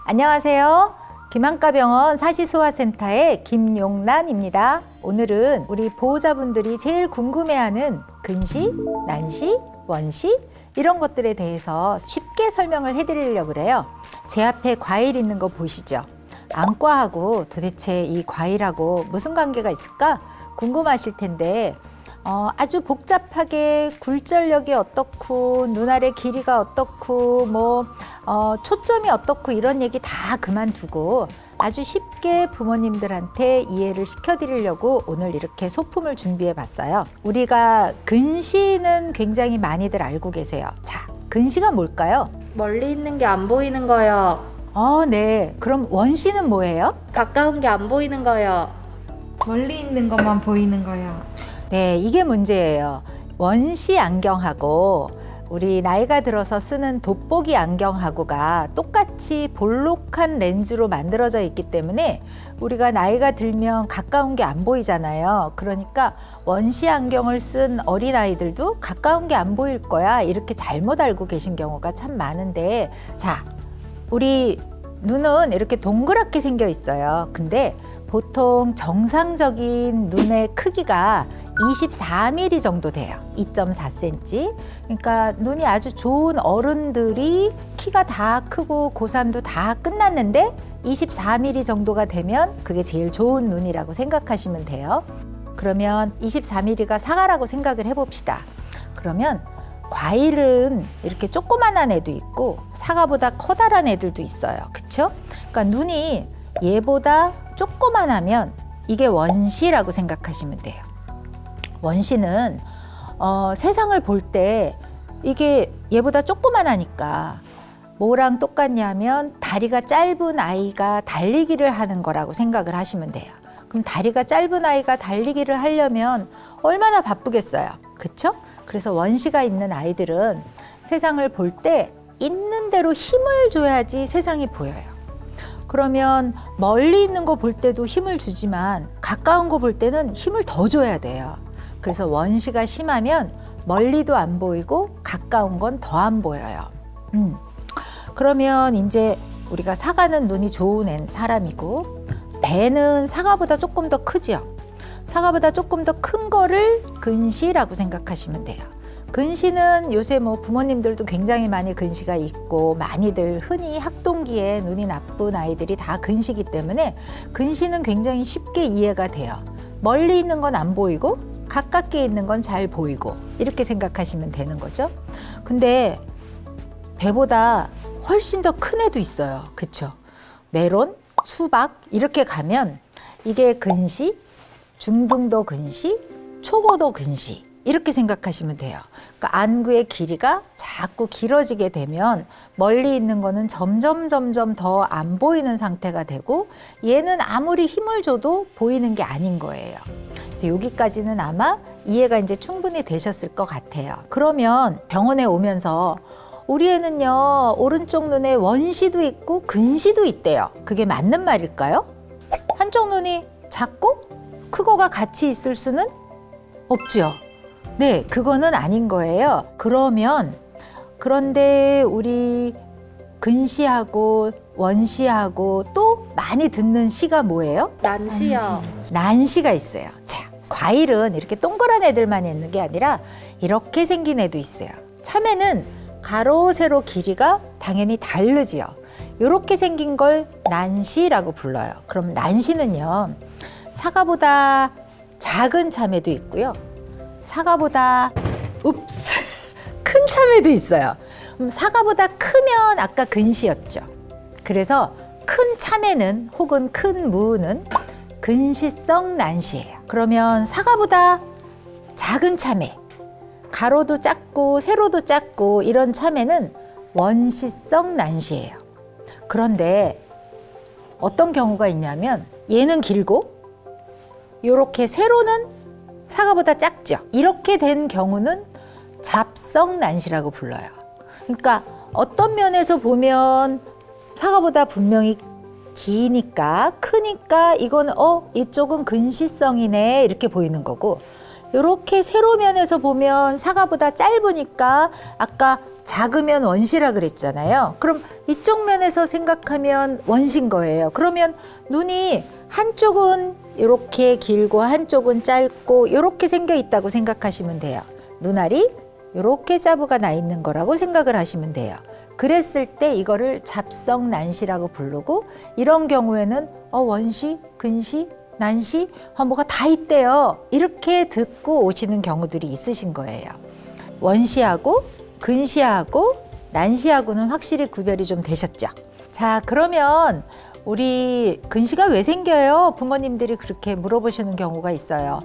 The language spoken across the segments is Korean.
안녕하세요. 김한과병원 사시소아센터의 김용란입니다. 오늘은 우리 보호자분들이 제일 궁금해하는 근시, 난시, 원시 이런 것들에 대해서 쉽게 설명을 해드리려고 그래요. 제 앞에 과일 있는 거 보시죠? 안과하고 도대체 이 과일하고 무슨 관계가 있을까 궁금하실 텐데 아주 복잡하게 굴절력이 어떻고 눈알의 길이가 어떻고 초점이 어떻고 이런 얘기 다 그만두고 아주 쉽게 부모님들한테 이해를 시켜드리려고 오늘 이렇게 소품을 준비해 봤어요. 우리가 근시는 굉장히 많이들 알고 계세요. 자, 근시가 뭘까요? 멀리 있는 게 안 보이는 거요. 네. 그럼 원시는 뭐예요? 가까운 게 안 보이는 거요. 멀리 있는 것만 보이는 거요. 네, 이게 문제예요. 원시 안경하고 우리 나이가 들어서 쓰는 돋보기 안경하고가 똑같이 볼록한 렌즈로 만들어져 있기 때문에 우리가 나이가 들면 가까운 게 안 보이잖아요. 그러니까 원시 안경을 쓴 어린아이들도 가까운 게 안 보일 거야 이렇게 잘못 알고 계신 경우가 참 많은데, 자, 우리 눈은 이렇게 동그랗게 생겨 있어요. 근데 보통 정상적인 눈의 크기가 24mm 정도 돼요. 2.4cm. 그러니까 눈이 아주 좋은 어른들이 키가 다 크고 고3도 다 끝났는데 24mm 정도가 되면 그게 제일 좋은 눈이라고 생각하시면 돼요. 그러면 24mm가 사과라고 생각을 해봅시다. 그러면 과일은 이렇게 조그만한 애도 있고 사과보다 커다란 애들도 있어요. 그쵸? 그러니까 눈이 얘보다 조그만하면 이게 원시라고 생각하시면 돼요. 원시는 세상을 볼 때 이게 얘보다 조그만하니까 뭐랑 똑같냐면 다리가 짧은 아이가 달리기를 하는 거라고 생각을 하시면 돼요. 그럼 다리가 짧은 아이가 달리기를 하려면 얼마나 바쁘겠어요. 그쵸? 그래서 원시가 있는 아이들은 세상을 볼 때 있는 대로 힘을 줘야지 세상이 보여요. 그러면 멀리 있는 거 볼 때도 힘을 주지만 가까운 거 볼 때는 힘을 더 줘야 돼요. 그래서 원시가 심하면 멀리도 안 보이고 가까운 건 더 안 보여요. 그러면 이제 우리가 사과는 눈이 좋은 사람이고 배는 사과보다 조금 더 크죠. 사과보다 조금 더 큰 거를 근시라고 생각하시면 돼요. 근시는 요새 부모님들도 굉장히 많이 근시가 있고 많이들 흔히 학동기에 눈이 나쁜 아이들이 다 근시이기 때문에 근시는 굉장히 쉽게 이해가 돼요. 멀리 있는 건 안 보이고 가깝게 있는 건 잘 보이고 이렇게 생각하시면 되는 거죠. 근데 배보다 훨씬 더 큰 애도 있어요. 그쵸? 메론, 수박 이렇게 가면 이게 근시, 중등도 근시, 초고도 근시 이렇게 생각하시면 돼요. 그러니까 안구의 길이가 자꾸 길어지게 되면 멀리 있는 거는 점점 더 안 보이는 상태가 되고 얘는 아무리 힘을 줘도 보이는 게 아닌 거예요. 그래서 여기까지는 아마 이해가 이제 충분히 되셨을 것 같아요. 그러면 병원에 오면서 우리 애는요 오른쪽 눈에 원시도 있고 근시도 있대요. 그게 맞는 말일까요? 한쪽 눈이 작고 크고가 같이 있을 수는 없죠. 네, 그거는 아닌 거예요. 그런데 우리 근시하고 원시하고 또 많이 듣는 시가 뭐예요? 난시요. 난시가 있어요. 자, 과일은 이렇게 동그란 애들만 있는 게 아니라 이렇게 생긴 애도 있어요. 참외는 가로 세로 길이가 당연히 다르지요. 이렇게 생긴 걸 난시라고 불러요. 그럼 난시는요 사과보다 작은 참외도 있고요. 사과보다 큰 참외도 있어요. 사과보다 크면 아까 근시였죠. 그래서 큰 참외는 혹은 큰 무는 근시성 난시예요. 그러면 사과보다 작은 참외, 가로도 작고 세로도 작고 이런 참외는 원시성 난시예요. 그런데 어떤 경우가 있냐면 얘는 길고 이렇게 세로는 사과보다 작죠. 이렇게 된 경우는 잡성 난시라고 불러요. 그러니까 어떤 면에서 보면 사과보다 분명히 기니까 크니까 이건 이쪽은 근시성이네 이렇게 보이는 거고, 이렇게 세로면에서 보면 사과보다 짧으니까 아까 작으면 원시라 그랬잖아요. 그럼 이쪽 면에서 생각하면 원시인 거예요. 그러면 눈이 한쪽은 이렇게 길고 한쪽은 짧고 이렇게 생겨 있다고 생각하시면 돼요. 눈알이 이렇게 자부가 나 있는 거라고 생각을 하시면 돼요. 그랬을 때 이거를 잡성난시라고 부르고, 이런 경우에는 원시, 근시, 난시, 뭐가 다 있대요. 이렇게 듣고 오시는 경우들이 있으신 거예요. 원시하고 근시하고 난시하고는 확실히 구별이 좀 되셨죠? 자, 그러면 우리 근시가 왜 생겨요? 부모님들이 그렇게 물어보시는 경우가 있어요.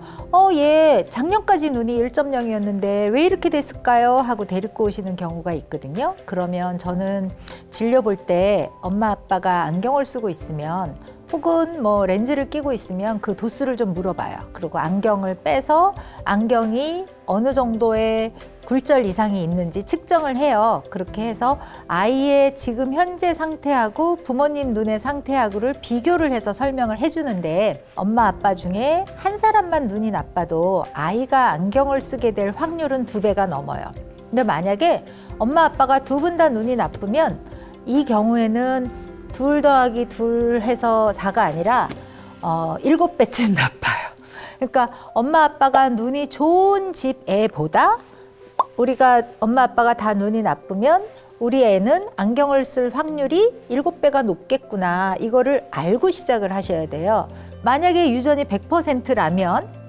얘 작년까지 눈이 1.0이었는데 왜 이렇게 됐을까요? 하고 데리고 오시는 경우가 있거든요. 그러면 저는 진료 볼 때 엄마 아빠가 안경을 쓰고 있으면, 혹은 뭐 렌즈를 끼고 있으면 그 도수를 좀 물어봐요. 그리고 안경을 빼서 안경이 어느 정도의 굴절 이상이 있는지 측정을 해요. 그렇게 해서 아이의 지금 현재 상태하고 부모님 눈의 상태하고를 비교를 해서 설명을 해주는데, 엄마 아빠 중에 한 사람만 눈이 나빠도 아이가 안경을 쓰게 될 확률은 2배가 넘어요. 근데 만약에 엄마 아빠가 두 분 다 눈이 나쁘면 이 경우에는 2 더하기 2 해서 4가 아니라 7배쯤 나빠요. 그러니까 엄마 아빠가 눈이 좋은 집 애보다, 우리가 엄마 아빠가 다 눈이 나쁘면 우리 애는 안경을 쓸 확률이 7배가 높겠구나, 이거를 알고 시작을 하셔야 돼요. 만약에 유전이 100%라면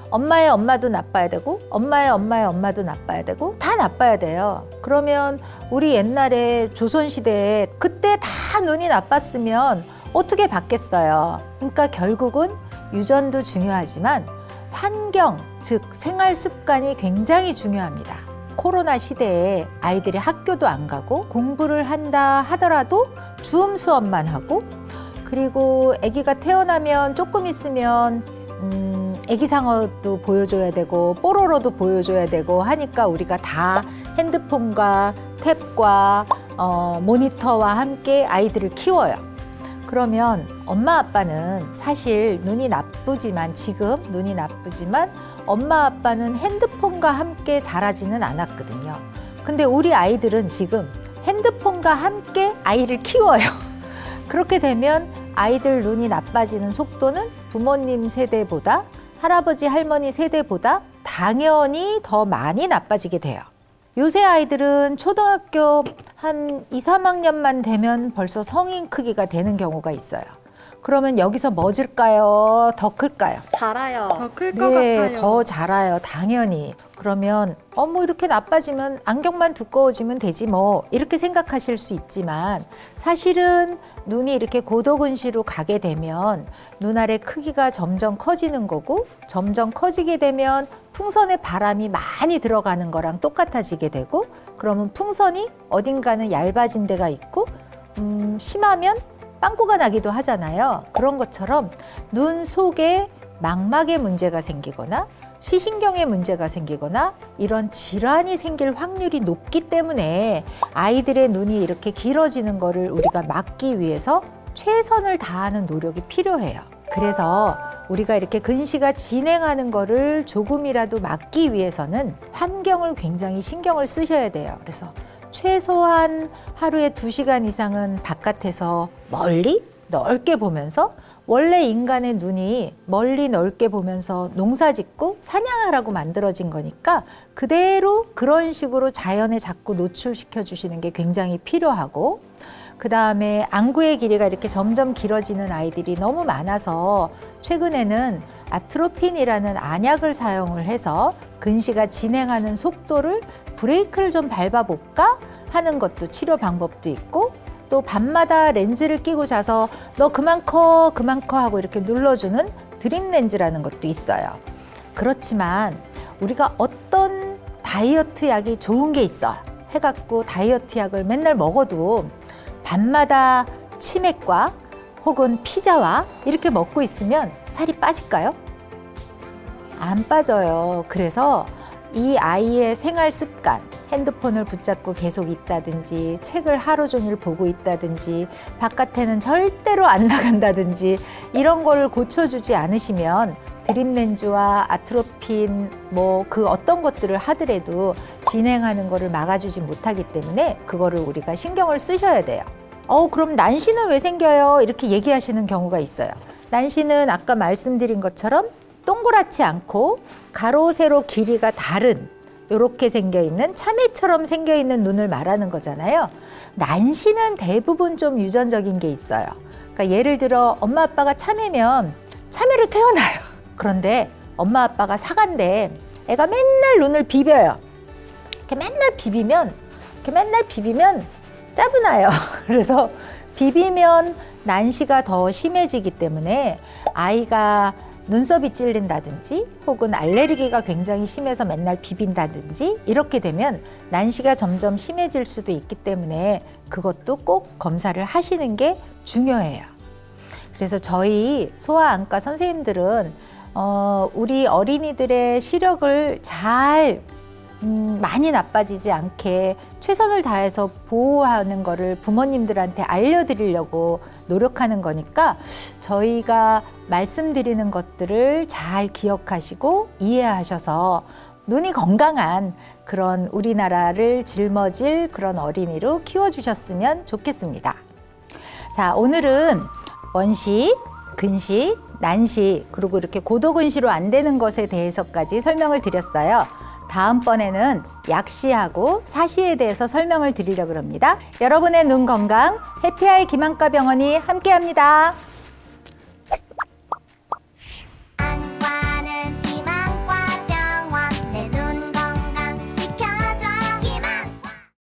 엄마의 엄마도 나빠야 되고 엄마의 엄마도 나빠야 되고 다 나빠야 돼요. 그러면 우리 옛날에 조선시대에 그때 다 눈이 나빴으면 어떻게 받겠어요? 그러니까 결국은 유전도 중요하지만 환경, 즉 생활 습관이 굉장히 중요합니다. 코로나 시대에 아이들이 학교도 안 가고 공부를 한다 하더라도 줌 수업만 하고, 그리고 아기가 태어나면 조금 있으면 애기상어도 보여줘야 되고 뽀로로도 보여줘야 되고 하니까 우리가 다 핸드폰과 탭과 모니터와 함께 아이들을 키워요. 그러면 엄마 아빠는 사실 눈이 나쁘지만, 지금 눈이 나쁘지만 엄마 아빠는 핸드폰과 함께 자라지는 않았거든요. 근데 우리 아이들은 지금 핸드폰과 함께 아이를 키워요. 그렇게 되면 아이들 눈이 나빠지는 속도는 부모님 세대보다, 할아버지 할머니 세대보다 당연히 더 많이 나빠지게 돼요. 요새 아이들은 초등학교 한 2, 3학년만 되면 벌써 성인 크기가 되는 경우가 있어요. 그러면 여기서 멎을까요? 더 클까요? 자라요. 더 클 것 네, 같아요. 더 자라요, 당연히. 그러면 뭐 이렇게 나빠지면 안경만 두꺼워지면 되지 뭐, 이렇게 생각하실 수 있지만, 사실은 눈이 이렇게 고도근시로 가게 되면 눈알의 크기가 점점 커지는 거고, 점점 커지게 되면 풍선에 바람이 많이 들어가는 거랑 똑같아지게 되고, 그러면 풍선이 어딘가는 얇아진 데가 있고 심하면 빵꾸가 나기도 하잖아요. 그런 것처럼 눈 속에 망막에 문제가 생기거나 시신경에 문제가 생기거나 이런 질환이 생길 확률이 높기 때문에 아이들의 눈이 이렇게 길어지는 거를 우리가 막기 위해서 최선을 다하는 노력이 필요해요. 그래서 우리가 이렇게 근시가 진행하는 거를 조금이라도 막기 위해서는 환경을 굉장히 신경을 쓰셔야 돼요. 그래서 최소한 하루에 2시간 이상은 바깥에서 멀리 넓게 보면서, 원래 인간의 눈이 멀리 넓게 보면서 농사 짓고 사냥하라고 만들어진 거니까 그대로 그런 식으로 자연에 자꾸 노출시켜 주시는 게 굉장히 필요하고, 그 다음에 안구의 길이가 이렇게 점점 길어지는 아이들이 너무 많아서 최근에는 아트로핀이라는 안약을 사용을 해서 근시가 진행하는 속도를 브레이크를 좀 밟아볼까 하는 것도 치료 방법도 있고, 또 밤마다 렌즈를 끼고 자서 너 그만 커 하고 이렇게 눌러주는 드림 렌즈라는 것도 있어요. 그렇지만 우리가 어떤 다이어트 약이 좋은 게 있어 해갖고 다이어트 약을 맨날 먹어도 밤마다 치맥과 혹은 피자와 이렇게 먹고 있으면 살이 빠질까요? 안 빠져요. 그래서 이 아이의 생활 습관, 핸드폰을 붙잡고 계속 있다든지, 책을 하루 종일 보고 있다든지, 바깥에는 절대로 안 나간다든지, 이런 거를 고쳐주지 않으시면 드립렌즈와 아트로핀 뭐 그 어떤 것들을 하더라도 진행하는 거를 막아주지 못하기 때문에 그거를 우리가 신경을 쓰셔야 돼요. 그럼 난시는 왜 생겨요? 이렇게 얘기하시는 경우가 있어요. 난시는 아까 말씀드린 것처럼 동그랗지 않고 가로 세로 길이가 다른 이렇게 생겨있는 참외처럼 생겨있는 눈을 말하는 거잖아요. 난시는 대부분 좀 유전적인 게 있어요. 그러니까 예를 들어 엄마 아빠가 참외면 참외로 태어나요. 그런데 엄마 아빠가 사과인데 애가 맨날 눈을 비벼요. 이렇게 맨날 비비면 짜부나요. 그래서 비비면 난시가 더 심해지기 때문에 아이가 눈썹이 찔린다든지 혹은 알레르기가 굉장히 심해서 맨날 비빈다든지 이렇게 되면 난시가 점점 심해질 수도 있기 때문에 그것도 꼭 검사를 하시는 게 중요해요. 그래서 저희 소아안과 선생님들은 우리 어린이들의 시력을 잘 많이 나빠지지 않게 최선을 다해서 보호하는 거를 부모님들한테 알려드리려고 노력하는 거니까 저희가 말씀드리는 것들을 잘 기억하시고 이해하셔서 눈이 건강한 그런 우리나라를 짊어질 그런 어린이로 키워주셨으면 좋겠습니다. 자, 오늘은 원시, 근시, 난시 그리고 이렇게 고도근시로 안 되는 것에 대해서까지 설명을 드렸어요. 다음번에는 약시하고 사시에 대해서 설명을 드리려고 합니다. 여러분의 눈 건강 해피아이 김한과 병원이 함께합니다.